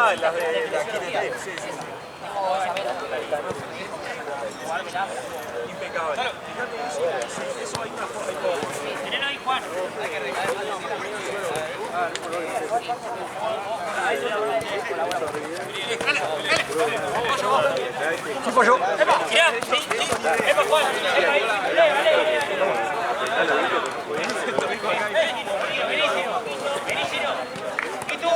Ah, las de la QNT. Sí, sí. Impecable. Fíjate eso hay una forma y todo. Tienen ahí Juan. Hay que regalar. Sí, pollo. Mirá, sí. Epa, Juan. Epa, ahí. Vení. ¿Y tú?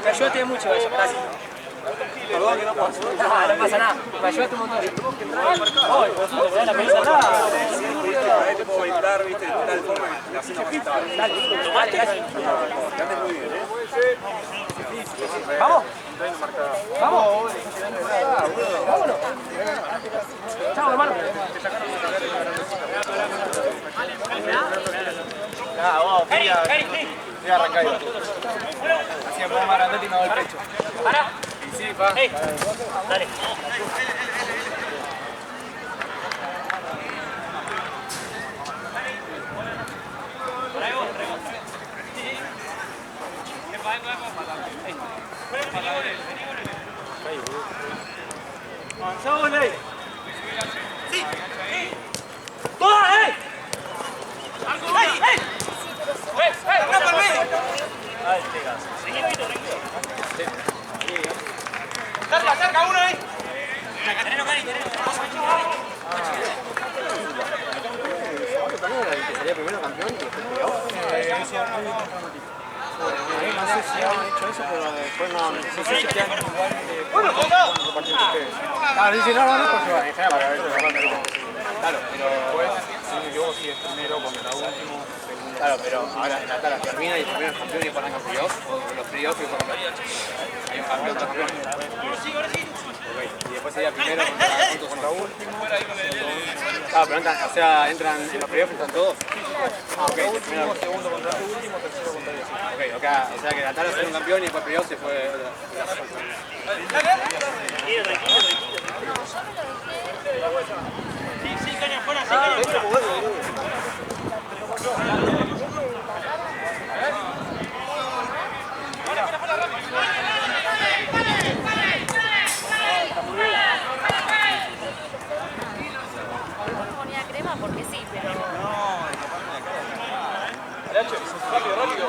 Me ayudaste mucho eso, gracias. Perdón que no pasó. No pasa nada, me ayudaste un montón. Ay, vosotros, no la pelota nada. Por ahí te puedo brindar, viste, de tal forma que la cena está. Dale, gracias. Que andes muy bien, ¿Vamos? ¿Vamos? Vámonos. Chao, hermano. Ah, vos, voy a arrancar yo. Así me pongo más grandote y me doy el pecho. Para. Y sí, pa. Dale. Avanzamos, Ley. Sí. ¡Toda, ¡Acá por medio! Ahí pegas. Cerca, uno ahí. También era el que salía primero campeón y después peleó. No sé si han hecho eso, pero después no sé si quedan igual de... Bueno, compartir ustedes. Claro, dice, no, porque va, en general, para ver, claro, pero después, si no me equivoco, si es primero contra último. Claro, pero ahora en la tabla termina y el primero es campeón y después arranca playoff, o los playoffs y después hay un campeón, otro campeón. Y después sería primero contra último. Claro, pero entran, o sea, entran en los playoffs, entran todos. Ah, ok. Primero, segundo contra último, tercero contra 10. Ok, o sea que la tabla fue un campeón y después playoffs se fue. Sí, caña fuera, sí, caña fuera. Ponía crema porque sí, pero... Rápido.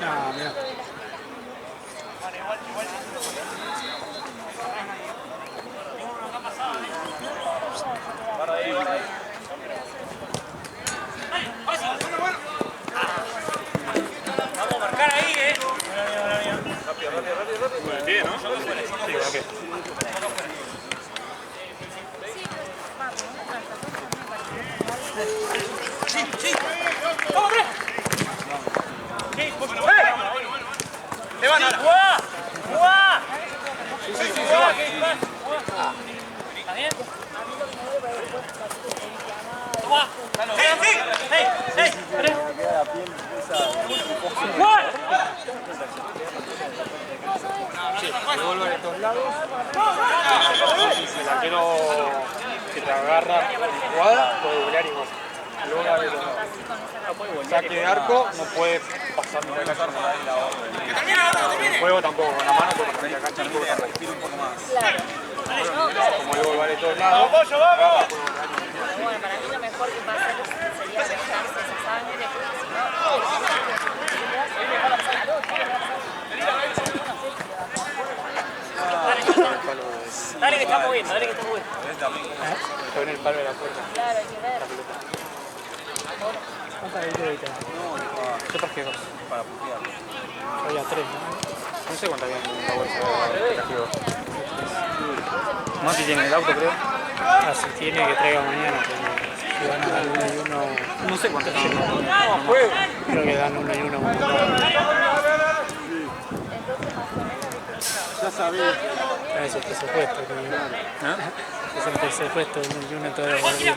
Ah, mira. Para ahí. Vamos a marcar ahí, Rápido. Bien, ¿no? Sí, rápido. Sí. ¡Vamos, tres! Sí, ¡te van ahora! ¡Jugá! ¡Jugá! ¿Está bien? ¡Jugá! ¡Sí! ¡Tres! ¡Juan! Devuelvo de estos lados. Si el arquero que te agarra en jugada, puede volar igual. Luego la vez saque de arco, no puede pasar ni la cancha con la otra. ¡Que termine! El juego tampoco, con la mano, porque con la cancha no puede pasar. Respira un poco más. Como luego va de todos lados. Bueno, para mí lo mejor que pasa sería dejarse esa sangre, porque si no... Dale que está moviendo. Está en el palo de la puerta. Claro, hay que ver. ¿Cuántas había? Yo traje 2. Para putear. Había 3, ¿no? No sé cuántas había en la bolsa de castigo. Mati tiene el auto, creo. Ah, si tiene que traiga mañana, pero si van a dar 1 y 1, No sé cuántas no, creo que dan 1 y 1. Ya sabía. Es el presupuesto, es el presupuesto, 1 y 1 todos los días.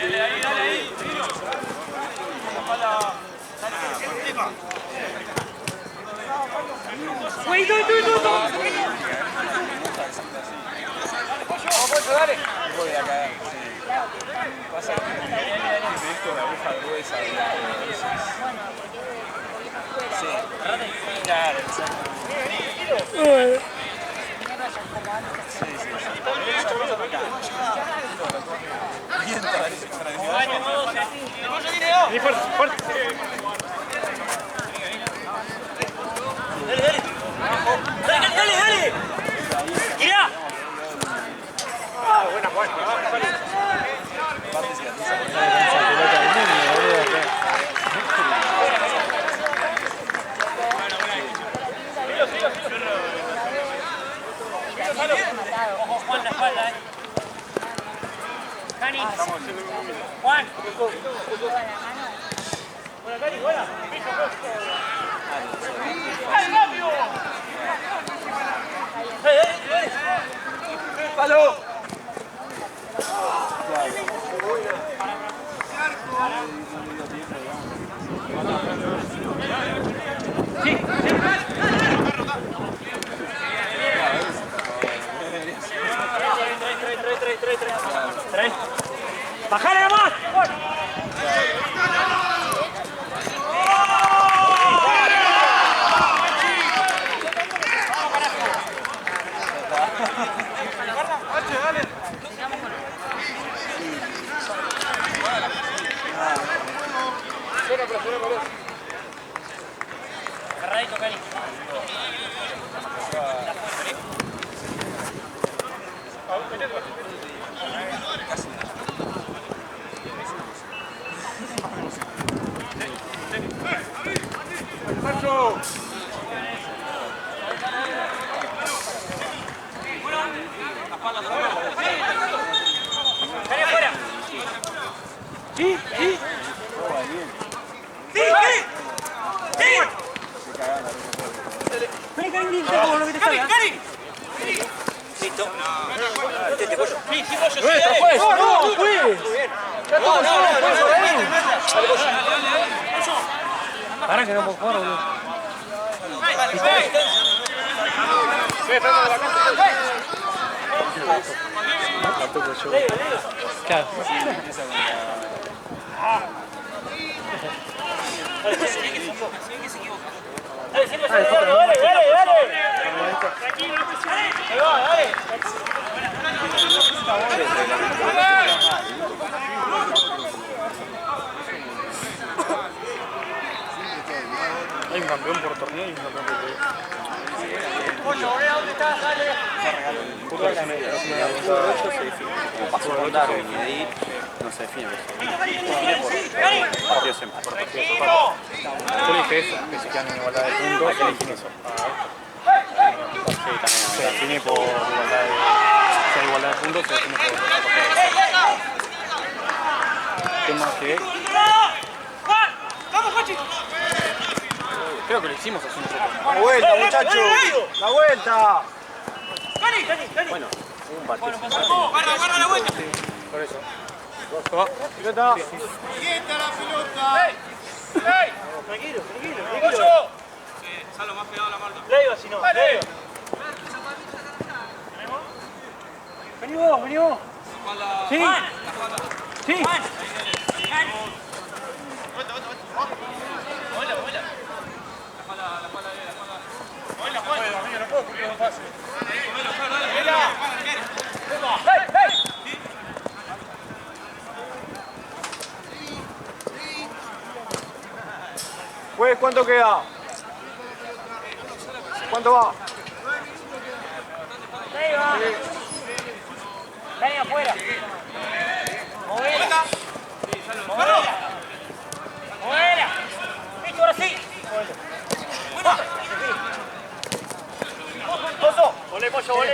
Dale ahí. la aguja gruesa de la Bueno, porque es de escuela. Claro, Mierda, ya como antes. Vení fuerte, fuerte. Dale. ¡Gira! Esa pelota del niño, boludo. Ojo, Juan, la espalda, Cani. Juan. Buena, Cani, buena. ¡Palo! Trae. ¡Bajale nomás! Agarradito, Cari. Cari afuera. Sí. Listo. Para que no puedo jugar, boludo. La toco yo. Claro. Dale. Tranquilo, no presiones. Ahí va, dale. Hay un campeón por torneo y un campeón por torneo. ¿Dónde estás? Dale. Como pasó con Darwin y ahí no se define. Por partidos en Yo le dije eso, que si quedan en igualdad de puntos, que eligen eso. Sí, también. Se define por igualdad de... Si hay igualdad de puntos, se define por igualdad de puntos. ¿Qué más que? ¡Vamos, Cochi! Creo que lo hicimos así nosotros. ¡La vuelta, muchachos! ¡La vuelta! Cani. Bueno, hubo un partido. Guarda la vuelta. Por eso. ¡Pilota! ¡Ey! Tranquilo. Salo más pegado a la marca. Leo, si no. Leo. Vení vos. Sí. Sí. Pues, ¿cuánto queda? ¿Cuánto va? Ahí va. Ven afuera. Movela. Listo, ahora sí. Pozo. Olé, pollo, olé.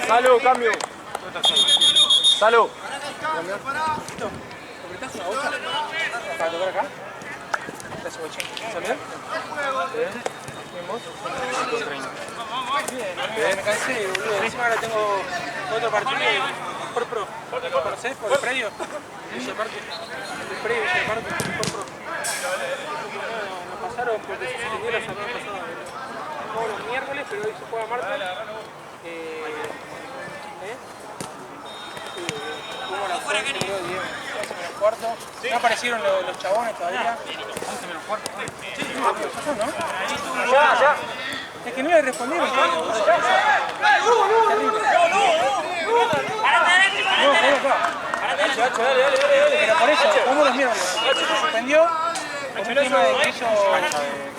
Salud, cambio. Salud. ¿Para tocar acá? ¿Salió? Me cansé, boludo. Encima ahora tengo otro partido por pro. ¿Conocés? Por el predio. Ese parte. El predio, ese parte. Por pro. raro porque se suspendió la semana pasada. Todos los miércoles, pero hoy se juega martes. Jugamos a las 11 menos cuarto. No aparecieron los chabones todavía. 11 menos cuarto. Sí, ¿no? Ya. Es que no le respondieron. Pero por eso, ¿cómo los miércoles? Se suspendió por un tema de que ellos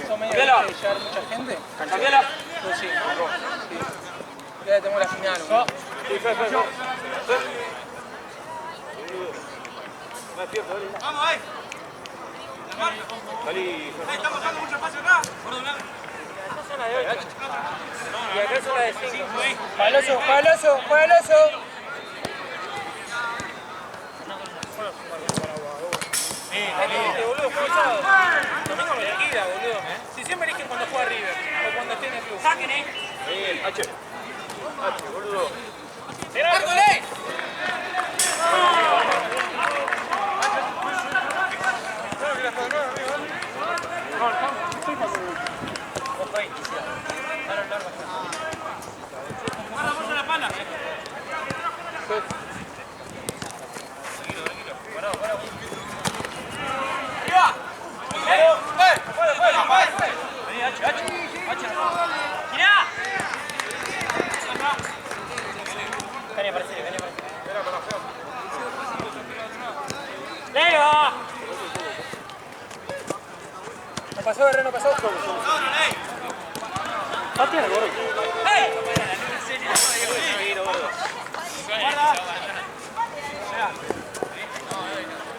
son medio de llevar mucha gente. Pues sí. Ya tenemos la final. Vamos ahí. Estamos dando mucho espacio acá. Esta zona de 8. Y acá es la de 5. ¡Paloso! Boludo, fue sábado. Domingo me liquida, boludo. Si siempre eligen cuando juega River o cuando esté en el club. Saquen, H, boludo. No pasó, no pasó. Patea, gordo.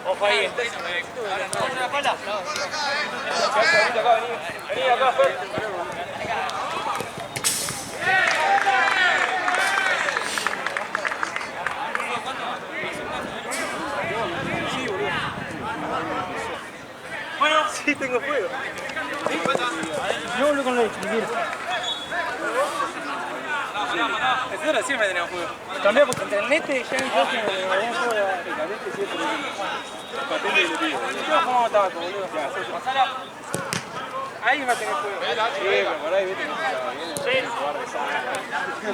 Ojo ahí. Vení acá, Fer. Bueno, sí, tengo fuego. Yo hablo con la distribuidora. Nosotros siempre tenemos juego. Cambiamos porque entre el nete ya en clase me habían jugado el nete siempre. Yo jugamos tabaco, boludo. Ahí va a tener juego. Sí, pero por ahí viste que viene a jugar de sala. No,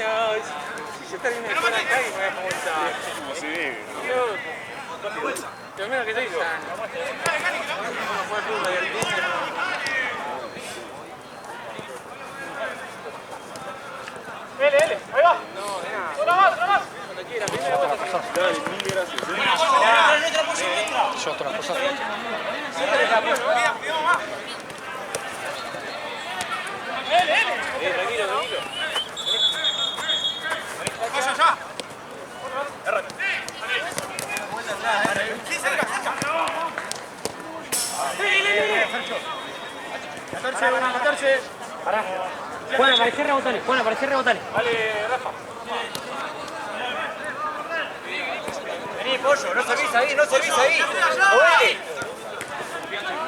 si yo termino de jugar acá y me voy a jugar sala. Como se debe. Lo menos que soy sano. No juega fútbol de L, ahí va. Una más. Cuando quiera, primera cosa. Dale, mil gracias. Yo otra cosa. Tranquilo. Vaya ya. Pará. Juan, aparecer rebotales. Vale, Rafa. Vení, pollo, no servís ahí.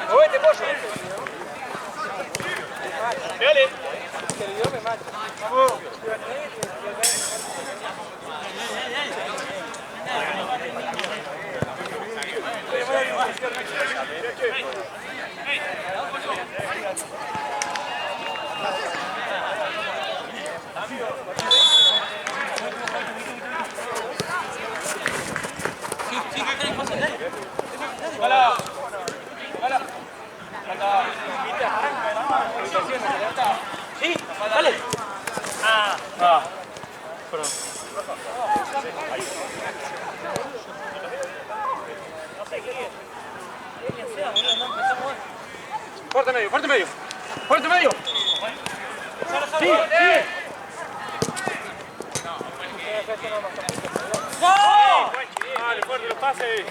Movete, pollo. Dale. Que el video me mata. Vamos. Hola. Sí, dale. Perdón. Fuerte medio. Sí. ¡No! Dale, fuerte los pases.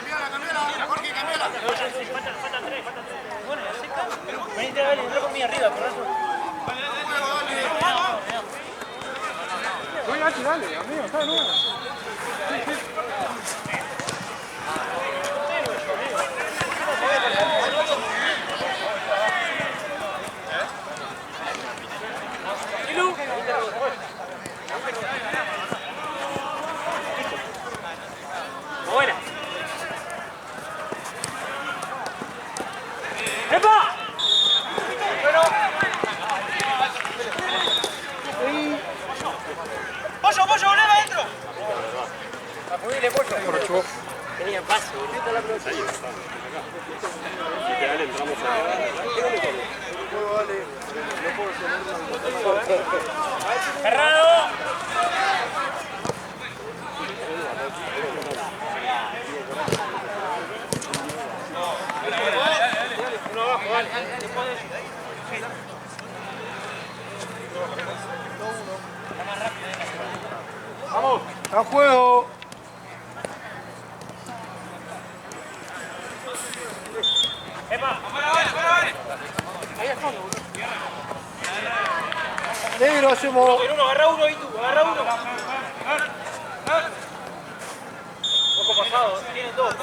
Cambiala, Bueno, venite, dale, entra conmigo arriba, por eso. Dale, amigo, está de nuevo. Sí. Tenía paso, boludo. ¡Cerrado! Uno abajo, vale. ¡Vamos! ¡A juego! Negro, hacemos. Uno, agarra uno y tú, agarra uno. Poco pasado, tienen dos.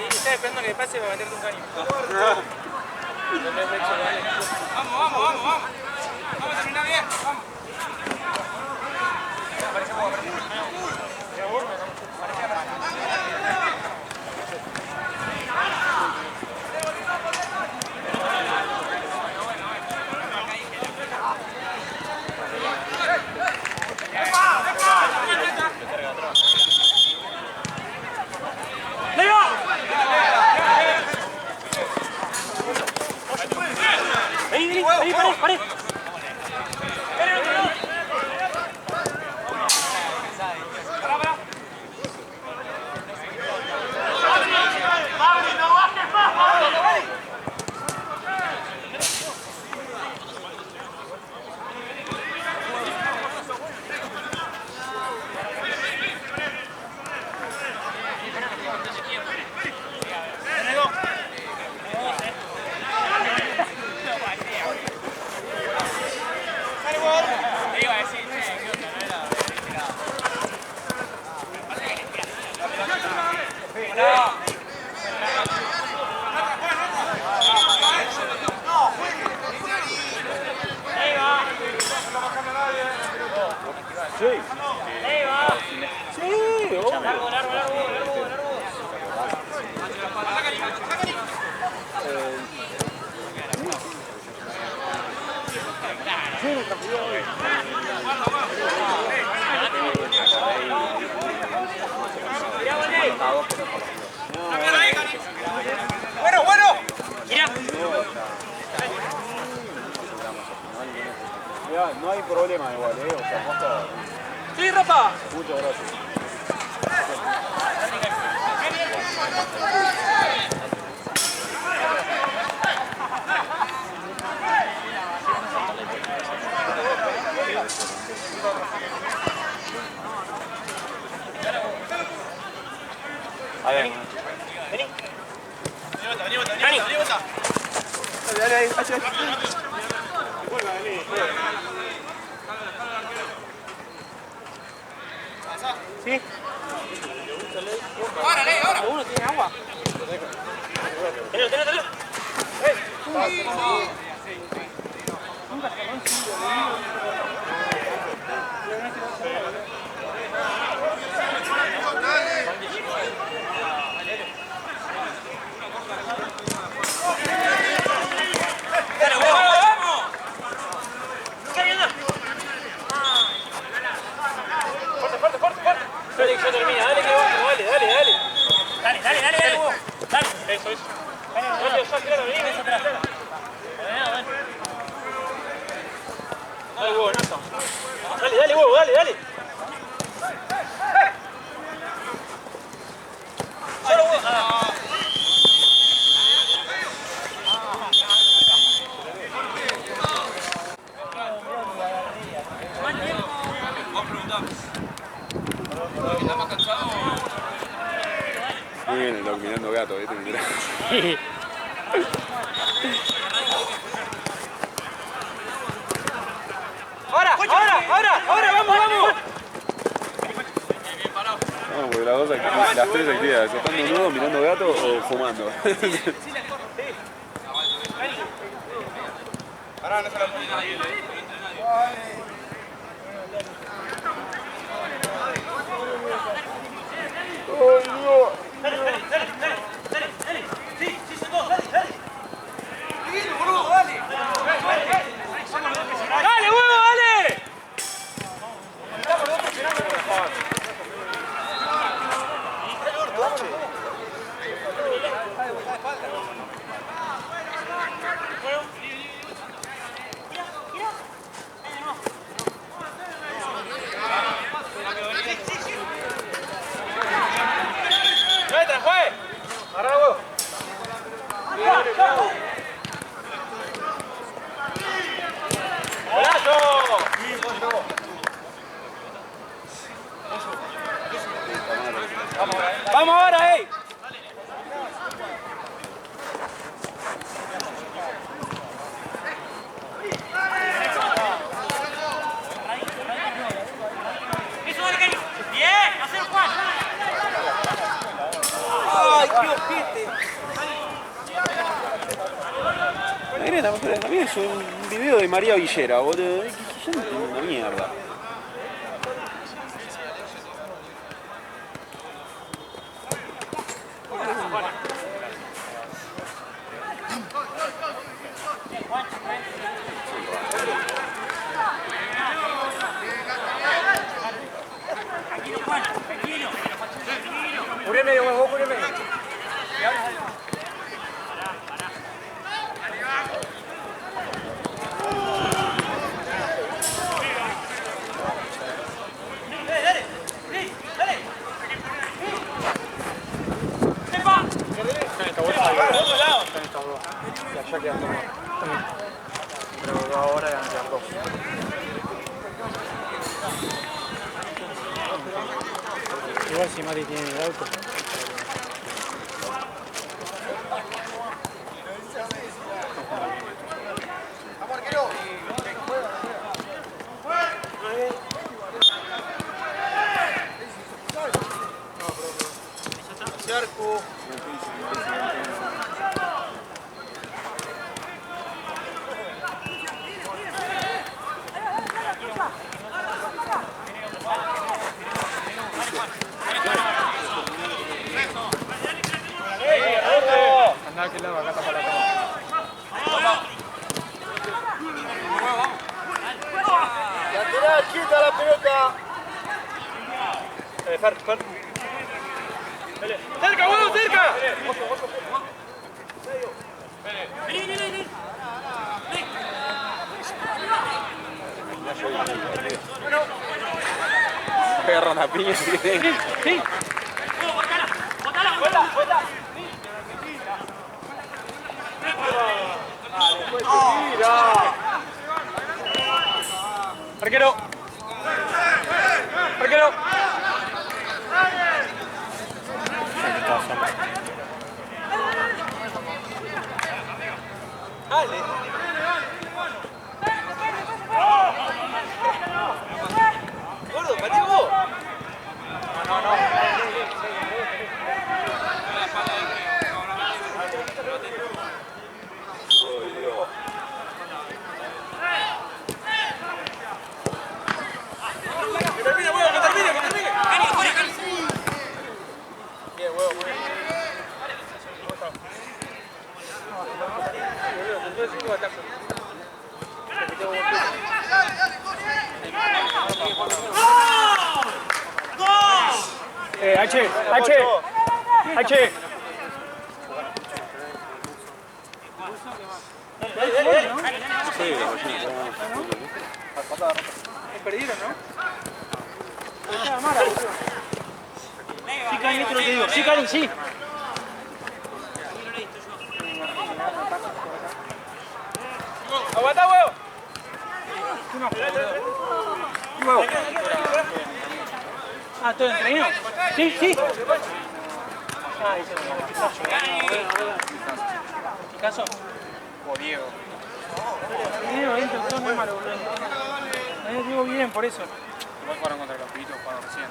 Está esperando que pase para meterte un caño. Vamos a terminar bien, vamos. Vení, pared. Mirá, no hay problema igual, o sea, posta. Sí, Rafa. Muchas gracias. A ver. Vení. Dale ahí, hacia. ¿Sí? Ahora. Uno tiene agua. Tenelo. Yo termina, dale que vamos, dale, huevo. Dale. Eso. Dale, ya, claro, vení, eso te la cera. Dale, huevo, Nazo. Dale, huevo, dale. Solo huevo. Muy bien el dog mirando gato, ¿viste? Ahora, vamos. No, porque las tres actividades, estando nudo, mirando gato o fumando. Pará, no se la ponga nadie. Dale. Sí, son dos, dale. Boludo, dale. ¡Vamos ahora, ey! ¡Bien! ¡Hacer Juan! ¡Ay, qué ojete! También es un video de María Villera, boludo. Yo no entiendo una mierda. Cubre medio, huevo, cubre medio. Ya quedan dos. Pero ahora van a quedar dos. Igual si Mari tiene el auto. Andá a aquel lado, acá tapa la cama. ¡Lateral, quita la pelota! Fer. ¡Cerca, huevo, cerca! Vení. Agarra una piña y sigue. Sí. ¡Botala! ¡Arquero! ¡Gordo, patea vos! ¡Que termine, huevo! ¡Que termine! Bien, huevo, muy bien. H. Sí, Perdieron, ¿no? Sí, Cari, esto es lo que digo. Sí, Cari, sí. ¡Aguanta, huevo! Huevo. Ah, ¿todo entrenó? Sí. Ah, dice Picasso. O Diego. Diego, todo muy malo, boludo. Digo bien, por eso. Igual jugaron contra los pibitos, jugaron recién.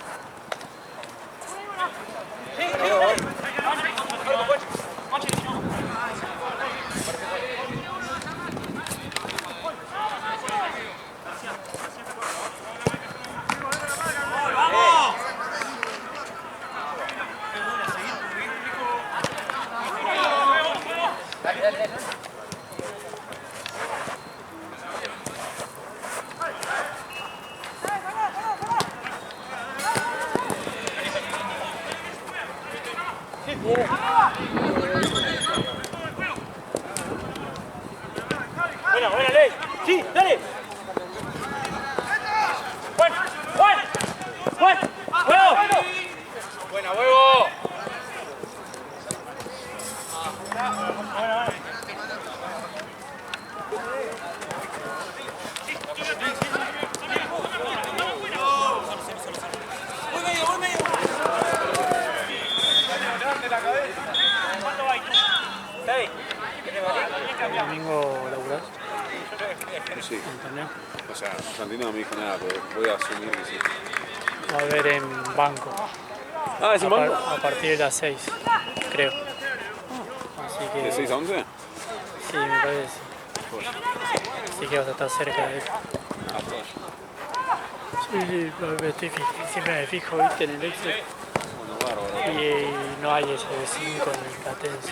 Buena, Ley. Sí, dale. Juan. ¡Huevo! ¡Buena, huevo! sí. ¿Entendés? O sea, Santino no me dijo nada, pero voy a asumir que sí. Va a ver en banco. Ah, ¿es un banco? A partir de las 6, creo. Así que. ¿De 6 a 11? Sí, me parece. Así que vas a estar cerca de él. Sí, siempre me fijo, viste, en el Excel. Bueno, bárbaro. Y no hay ese de 5 en Platense.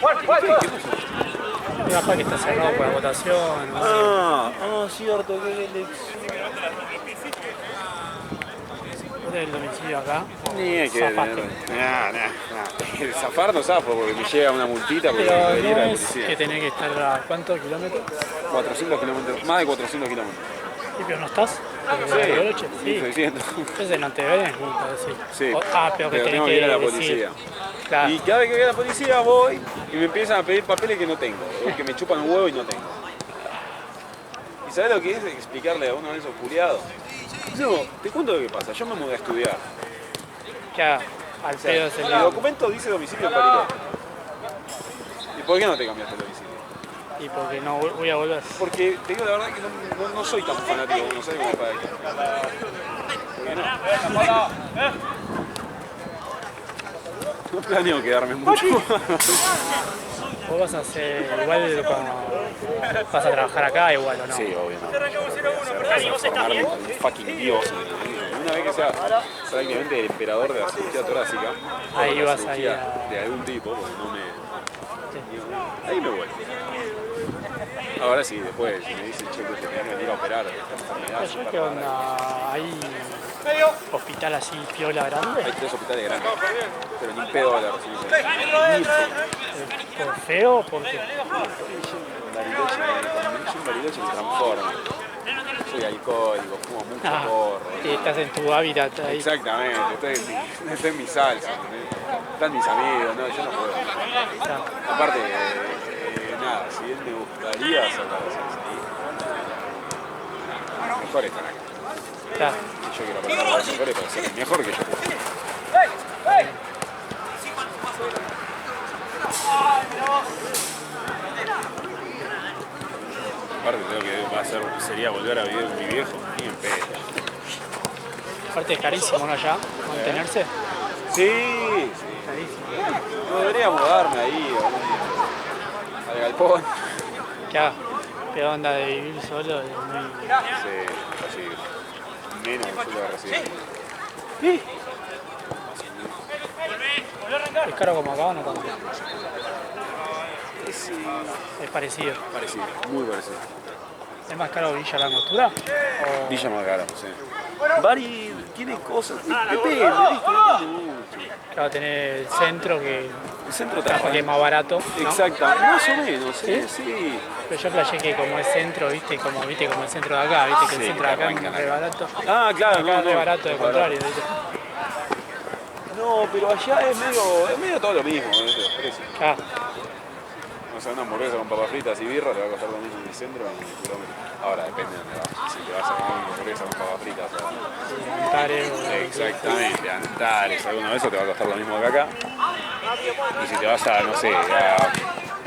Y capaz que está cerrado por la votación. ¿No? Cierto, que es el ¿Vos tenés el domicilio acá? Ni es que. Zafaste. El zafar no zafo porque me llega una multita porque Pero debería ir no a la es policía. que tenés que estar a ¿cuántos kilómetros? 400 kilómetros, más de 400 kilómetros. ¿Y pero no estás? Sí, Sí. 600. Entonces no te ven, decir. Sí, Pero que pero tenés tengo que ir a la decir. policía. Claro. Y cada vez que voy a la policía voy y me empiezan a pedir papeles que no tengo, o que me chupan un huevo y no tengo. ¿Y sabes lo que es explicarle a uno de esos culiados? No, te cuento lo que pasa, yo me mudé a estudiar. Que al O sea, pedo se mi le documento dice domicilio en Bariloche. ¿Y por qué no te cambiaste el domicilio? y porque no voy a volver. Porque te digo la verdad que no soy tan fanático, no sé cómo para aquí. ¿Por qué no? No planeo quedarme mucho. Vos vas a hacer igual cuando vas a trabajar acá igual o no. Sí, obviamente. Transformarme en un fucking dios. Una vez que sea prácticamente el emperador de la cirugía torácica, Ahí o la vas cirugía ahí de algún tipo, porque no me. Ahí me voy. Ahora sí, después, si me dicen, che, que te tenés que venir a operar esta enfermedad. ¿Allá qué onda? ¿Hay hospital así piola grande? Hay 3 hospitales grandes, pero ni pedo va a la recibir. Ni pedo. ¿Por feo o por qué? Bariloche, cuando yo en Bariloche me transformo. Soy alcohólico, fumo mucho porro. Y estás en tu hábitat ahí. Exactamente, estoy en mi salsa, ¿entendés? Están mis amigos, no, yo no puedo. Aparte, nada, si bien me gustaría sacar la salsa ahí, mejor estar acá. Claro. Yo quiero aprender a los mejores para ser el mejor que yo puedo. Aparte creo que sería volver a vivir con mi viejo, ni en pedo. Aparte es carísimo, ¿no? Allá, mantenerse. Sí, sí. Carísimo. No debería mudarme ahí al galpón. Claro. Pero onda de vivir solo es muy... Sí, así. Menos que suelo recibir. ¿Es caro como acá o no tanto? Es Es parecido. parecido, muy parecido. ¿Es más caro Villa La Angostura? O... Villa más cara, sí. Bari tiene cosas, depende, ¿viste? Depende mucho. Claro, tener el centro que El centro capaz que es más barato, ¿no? Exacto, más o menos, sí. Pero yo playé que como es centro, viste como el centro de acá, viste que el Sí, centro de acá arrancan es re acá. barato. Ah, claro, Acá no, es barato, de es contrario, barato. ¿viste? No, pero allá es medio todo lo mismo, ¿viste? Los precios. Claro. O sea, una hamburguesa con papas fritas y birra te va a costar lo mismo en el centro que en el kilómetro. Ahora depende de dónde vas. Si te vas a comer una hamburguesa con papas fritas o... Antares, o- Exactamente, Antares, alguno de esos te va a costar lo mismo que acá. Y si te vas a, no sé, a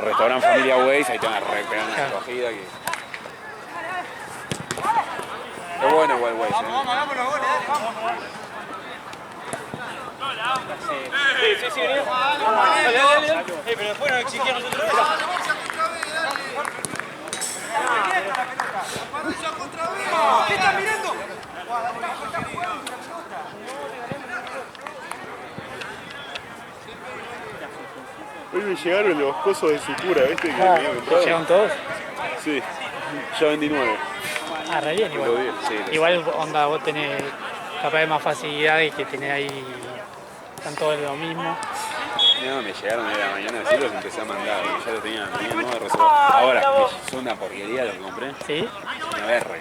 restaurante Familia Waze, ahí te van a pegar una recogida que... Es bueno igual Waze, Sí, venimos. Dale. Pero después nos exigieron nosotros. ¿Qué estás mirando? Hoy me llegaron los cosos de sutura, ¿viste? Que me había comprado. ¿Llegaron todos? Sí, ya vendí 9. Ah, re bien igual. Todo bien, sí. Igual onda vos tenés capaz de más facilidades que tenés ahí, están todos lo mismo. No, me llegaron hoy a la mañana, así los empecé a mandar, ya lo tenía 9 reservados. Ahora, que son una porquería lo que compré, ¿Sí? una verga.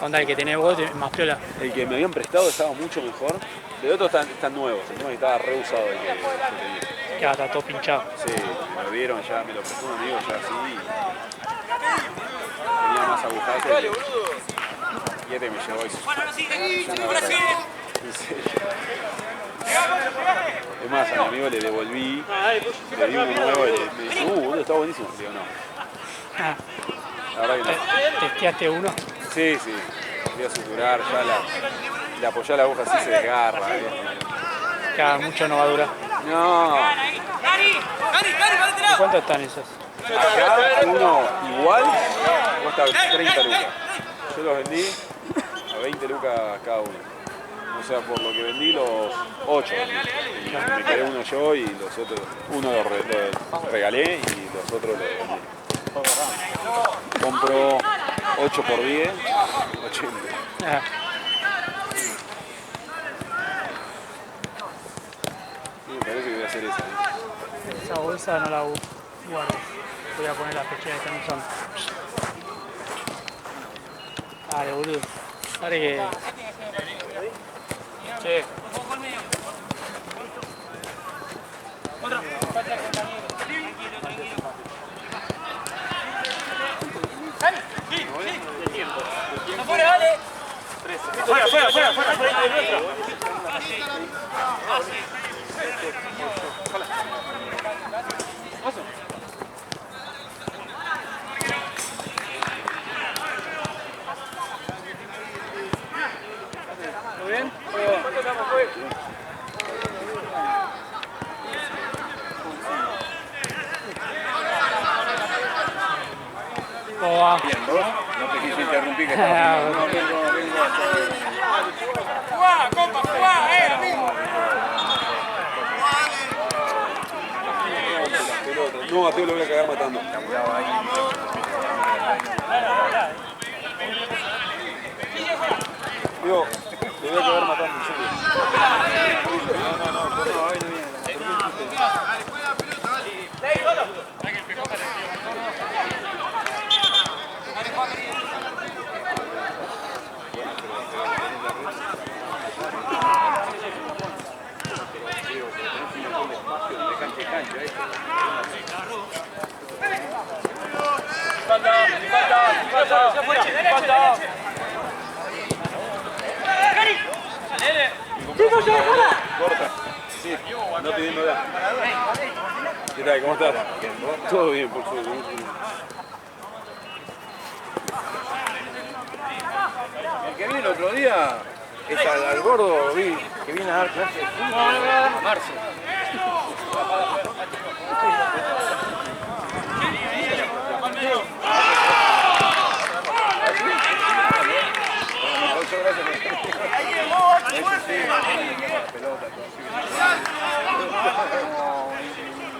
Onda el que tenés vos es más piola. El que me habían prestado estaba mucho mejor. De otros están nuevos, el tema que estaba re usado el que tenía. Que está todo pinchado. Sí, me lo dieron ya, me lo prestó un amigo ya así. Tenía más agujajes. Y este me llevó y se... una verga. En serio. Es más, a mi amigo le devolví, le di uno nuevo y me dice, boludo, está buenísimo. Digo, no. Ah, La verdad que no. ¿Testeaste uno? Sí, sí. Voy a suturar, ya le apoyé la aguja así se desgarra. Cada mucho no va a durar. No. ¿Y cuánto están esos? Acá uno igual cuesta 30 lucas. Yo los vendí a 20 lucas cada uno. O sea, por lo que vendí los 8. Me quedé uno yo y los otros, uno lo regalé y los otros los vendí. Compro 8 por 10, 80. Ah, Me parece que voy a hacer esa. esa bolsa no la guardo. Voy a poner las pecheras que están usando. Dale, boludo. Dale que... Sí. ¡Afuera, dale! ¡Fuera, fuera, fuera! ¡Fuera! ¿Todo bien? ¿Cómo va? No te quise interrumpir que ¡Jugá, compa, jugá! ¡Amigo! No, a Teo lo voy a cagar matando. Digo, te voy a cagar matando, en serio. No, ahí no viene. Corta. Sí, no pidiendo nada. ¿Qué tal? ¿Cómo estás? Todo bien, por suerte. El que vino el otro día es al gordo, vi, que viene a dar clases de fútbol a marzo.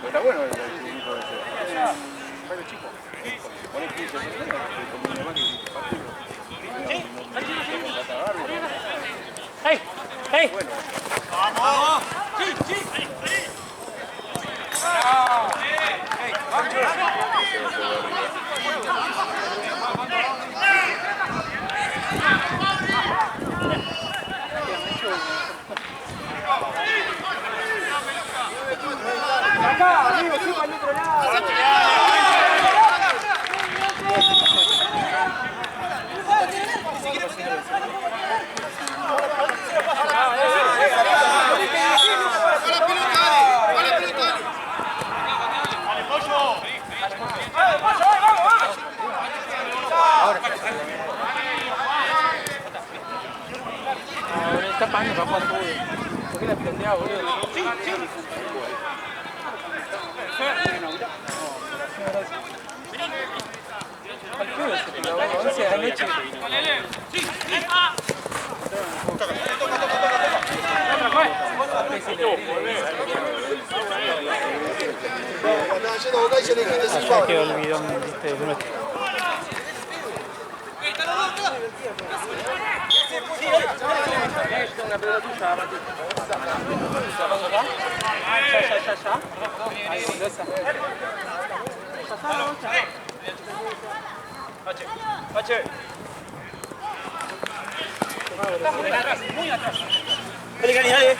Está bueno el chiquito ese. Pero chico. Pone 15 personas, como mi mamá que ¡Hey! ¡Hey! ¡Vamos! ¡Acá, amigo! ¡Chupa al otro lado! Está pagando para jugar fútbol. ¿Por qué la piloteaba, boludo? Al pedo se tiró, 11 de la noche. Allá quedó el bidón de nuestro. Una pelota tuya, Mati. Ya. Ahí, con esa. ¡Pache! Muy atrás. ¡Dale, Cani, dale!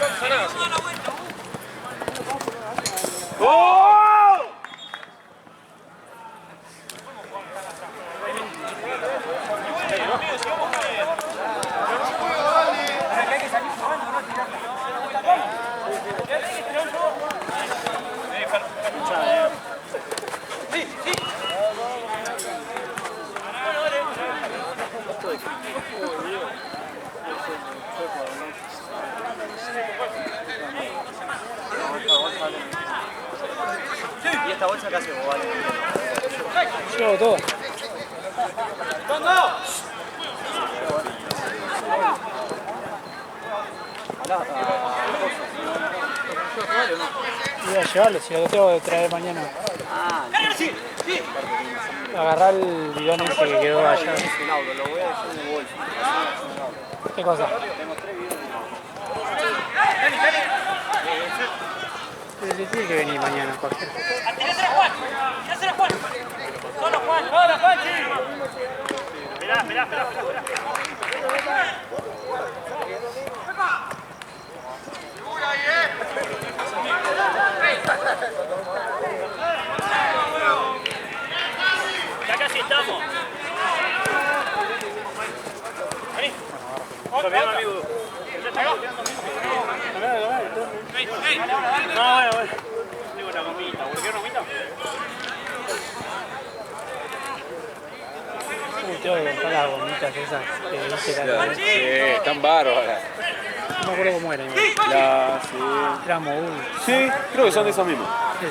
¿Y esta bolsa qué hace vos, vale? Llevo todo. Voy a llevarlo, si lo tengo que traer mañana. Agarrar el bidón ese que quedó allá. El auto, lo voy a dejar en el bolso. ¿Qué cosa? Pero si tiene que venir mañana, Jorge. ¡Hacela Juan! ¡Hacela Juan! ¡Solo Juan! ¡Hola, Juanchi! Esperá. Ya casi estamos. Vení. Está bien, amigo. No, bueno. Tengo una gomita. ¿Quieres una gomita? Tengo que comprar las gomitas esas que dice la Sí, están bárbaras. No me acuerdo cómo era. Era Moul. Sí, creo que son de esas mismas. Sí.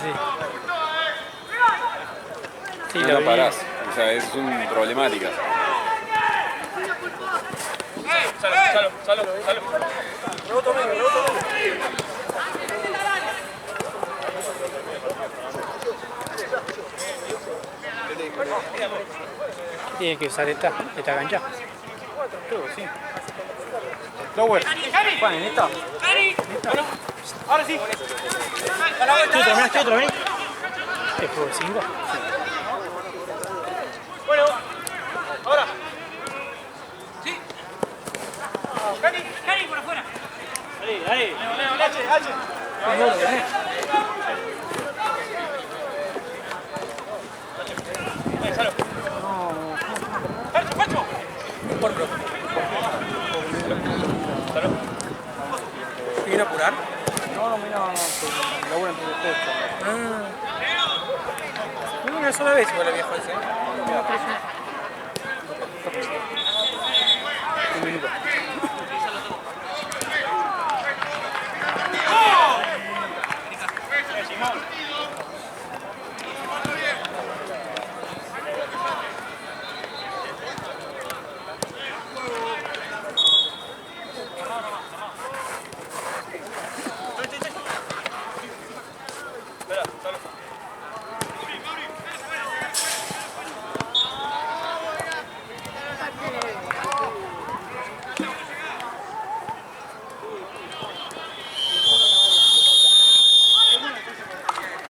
Sí, No lo la vi. parás. O sea, es un problemática. Salud. Tiene que usar esta cancha. Creo que sí. Lower. Juan, ¿en esta? Ahora sí. Estoy otro, vení. ¿Qué juego? 5? Bueno. Ahora. Sí. Cari por afuera. Dale. Pancho. ¿Viene a apurar? No, mira, laburo entre ustedes. Una sola vez igual el viejo ese.